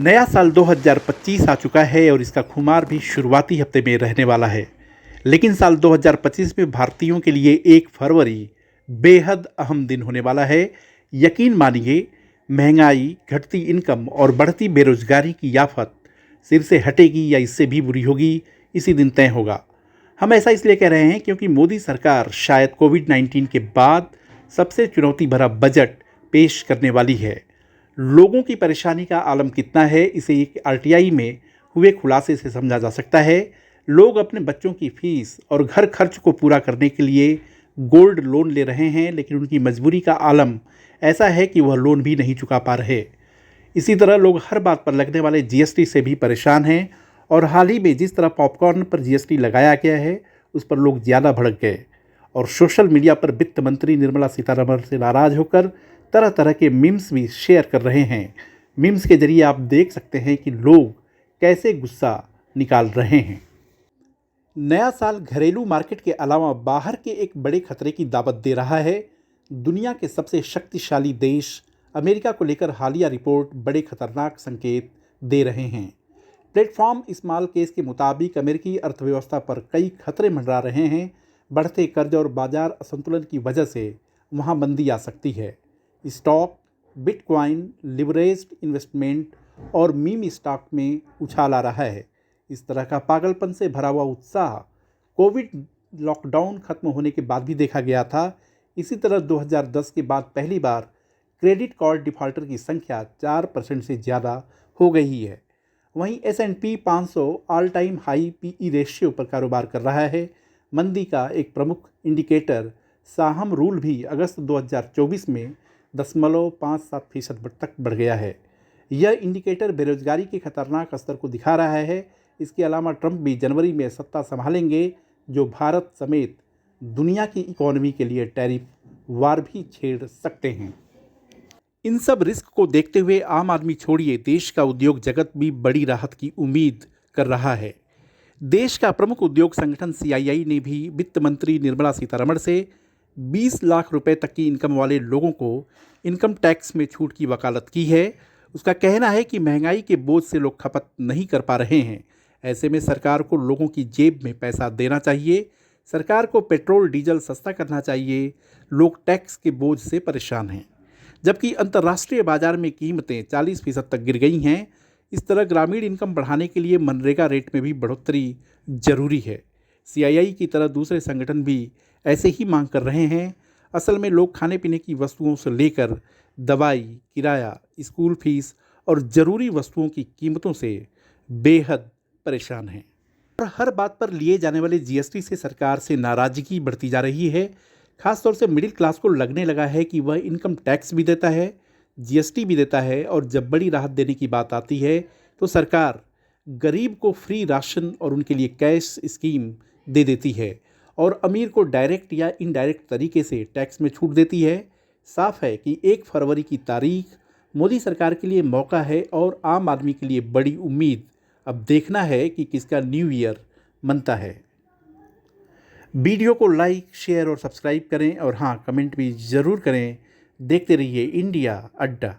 नया साल 2025 आ चुका है और इसका खुमार भी शुरुआती हफ्ते में रहने वाला है। लेकिन साल 2025 में भारतीयों के लिए 1 फरवरी बेहद अहम दिन होने वाला है। यकीन मानिए, महंगाई, घटती इनकम और बढ़ती बेरोजगारी की आफत सिर से हटेगी या इससे भी बुरी होगी, इसी दिन तय होगा। हम ऐसा इसलिए कह रहे हैं क्योंकि मोदी सरकार शायद कोविड-19 के बाद सबसे चुनौती भरा बजट पेश करने वाली है। लोगों की परेशानी का आलम कितना है, इसे एक आरटीआई में हुए खुलासे से समझा जा सकता है। लोग अपने बच्चों की फीस और घर खर्च को पूरा करने के लिए गोल्ड लोन ले रहे हैं, लेकिन उनकी मजबूरी का आलम ऐसा है कि वह लोन भी नहीं चुका पा रहे। इसी तरह लोग हर बात पर लगने वाले जीएसटी से भी परेशान हैं और हाल ही में जिस तरह पॉपकॉर्न पर जीएसटी लगाया गया है, उस पर लोग ज़्यादा भड़क गए और सोशल मीडिया पर वित्त मंत्री निर्मला सीतारमण से नाराज़ होकर तरह तरह के मीम्स भी शेयर कर रहे हैं। मीम्स के जरिए आप देख सकते हैं कि लोग कैसे गुस्सा निकाल रहे हैं। नया साल घरेलू मार्केट के अलावा बाहर के एक बड़े खतरे की दावत दे रहा है। दुनिया के सबसे शक्तिशाली देश अमेरिका को लेकर हालिया रिपोर्ट बड़े खतरनाक संकेत दे रहे हैं। प्लेटफॉर्म स्मॉल केस के मुताबिक अमेरिकी अर्थव्यवस्था पर कई खतरे मंडरा रहे हैं। बढ़ते कर्ज और बाजार असंतुलन की वजह से वहां मंदी आ सकती है। स्टॉक, बिटकॉइन, लिवरेज्ड इन्वेस्टमेंट और मीम स्टॉक में उछाल आ रहा है। इस तरह का पागलपन से भरा हुआ उत्साह कोविड लॉकडाउन खत्म होने के बाद भी देखा गया था। इसी तरह 2010 के बाद पहली बार क्रेडिट कार्ड डिफॉल्टर की संख्या 4% से ज़्यादा हो गई है। वहीं S&P 500 all time high PE ratio पर कारोबार कर रहा है। मंदी का एक प्रमुख इंडिकेटर साहम रूल भी अगस्त 2024 में 0.57% तक बढ़ गया है। यह इंडिकेटर बेरोजगारी के खतरनाक स्तर को दिखा रहा है। इसके अलावा ट्रंप भी जनवरी में सत्ता संभालेंगे, जो भारत समेत दुनिया की इकोनॉमी के लिए टैरिफ वार भी छेड़ सकते हैं। इन सब रिस्क को देखते हुए आम आदमी छोड़िए, देश का उद्योग जगत भी बड़ी राहत की उम्मीद कर रहा है। देश का प्रमुख उद्योग संगठन CII ने भी वित्त मंत्री निर्मला सीतारमण से 20 लाख रुपए तक की इनकम वाले लोगों को इनकम टैक्स में छूट की वकालत की है। उसका कहना है कि महंगाई के बोझ से लोग खपत नहीं कर पा रहे हैं। ऐसे में सरकार को लोगों की जेब में पैसा देना चाहिए। सरकार को पेट्रोल डीजल सस्ता करना चाहिए। लोग टैक्स के बोझ से परेशान हैं, जबकि अंतर्राष्ट्रीय बाजार में कीमतें 40% तक गिर गई हैं। इस तरह ग्रामीण इनकम बढ़ाने के लिए मनरेगा रेट में भी बढ़ोतरी जरूरी है। CII की तरह दूसरे संगठन भी ऐसे ही मांग कर रहे हैं। असल में लोग खाने पीने की वस्तुओं से लेकर दवाई, किराया, स्कूल फीस और ज़रूरी वस्तुओं की कीमतों से बेहद परेशान हैं और हर बात पर लिए जाने वाले जीएसटी से सरकार से नाराज़गी बढ़ती जा रही है। खासतौर से मिडिल क्लास को लगने लगा है कि वह इनकम टैक्स भी देता है, जीएसटी भी देता है और जब बड़ी राहत देने की बात आती है तो सरकार गरीब को फ्री राशन और उनके लिए कैश स्कीम दे देती है और अमीर को डायरेक्ट या इनडायरेक्ट तरीके से टैक्स में छूट देती है। साफ है कि 1 फरवरी की तारीख मोदी सरकार के लिए मौका है और आम आदमी के लिए बड़ी उम्मीद। अब देखना है कि किसका न्यू ईयर मनता है। वीडियो को लाइक, शेयर और सब्सक्राइब करें और हाँ, कमेंट भी ज़रूर करें। देखते रहिए इंडिया अड्डा।